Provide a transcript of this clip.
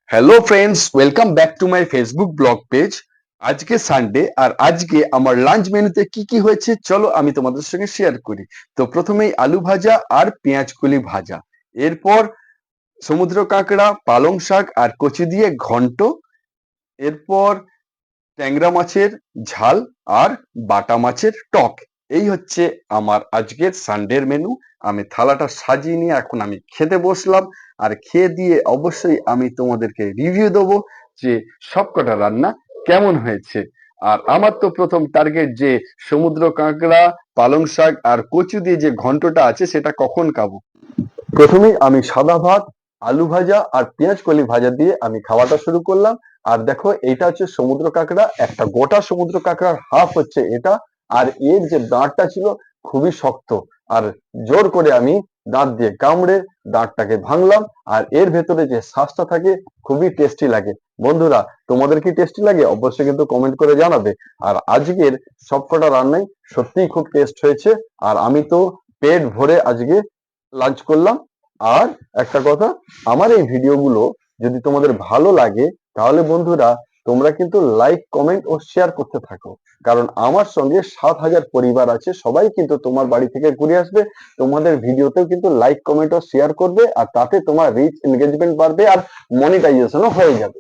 Hello friends, welcome back to my Facebook blog page. আজকে Sunday আর আজকে আমার lunch মেনুতে কি কি হয়েছে চলো আমি তোমাদের সঙ্গে শেয়ার করি। তো প্রথমেই আলু ভাজা আর পেঁয়াজ কলি ভাজা, এরপর সমুদ্র কাঁকড়া, পালং শাক আর কচু দিয়ে ঘন্ট, এরপর ট্যাংরা মাছের ঝাল আর বাটা মাছের টক। এই হচ্ছে আমার আজকের সানডের মেনু। আমি থালাটা সাজিয়ে নিয়ে এখন আমি খেতে বসলাম, আর খেয়ে দিয়ে অবশ্যই আমি তোমাদেরকে রিভিউ দেবো যে সবকটা রান্না কেমন হয়েছে। আর আমার তো প্রথম টার্গেট যে সমুদ্র কাঁকড়া, পালং শাক আর কচু দিয়ে যে ঘন্টটা আছে সেটা কখন খাবো। প্রথমেই আমি সাদা ভাত, আলু ভাজা আর পেঁয়াজ কলি ভাজা দিয়ে আমি খাওয়াটা শুরু করলাম। আর দেখো, এইটা হচ্ছে সমুদ্র কাঁকড়া, একটা গোটা সমুদ্র কাঁকড়ার হাফ হচ্ছে এটা। আর এর যে দাঁতটা ছিল খুবই শক্ত, আর জোর করে আমি দাঁত দিয়ে কামড়ে দাঁতটাকে ভাঙলাম। আর এর ভেতরে যে শ্বাসটা থাকে খুবই টেস্টি লাগে। বন্ধুরা, তোমাদের কি টেস্টি লাগে অবশ্যই কিন্তু কমেন্ট করে জানাবে। আর আজকের সবকটা রান্নাই সত্যিই খুব টেস্ট হয়েছে। আর আমি তো পেট ভরে আজকে লাঞ্চ করলাম। আর একটা কথা, আমার এই ভিডিওগুলো যদি তোমাদের ভালো লাগে তাহলে বন্ধুরা তোমরা কিন্তু লাইক, কমেন্ট ও শেয়ার করতে থাকো। কারণ আমার সঙ্গে 7,000 পরিবার আছে, সবাই কিন্তু তোমার বাড়ি থেকে ঘুরে আসবে। তোমাদের ভিডিওতেও কিন্তু লাইক, কমেন্ট ও শেয়ার করবে, আর তাতে তোমার রিচ, এনগেজমেন্ট বাড়বে আর মনিটাইজেশনও হয়ে যাবে।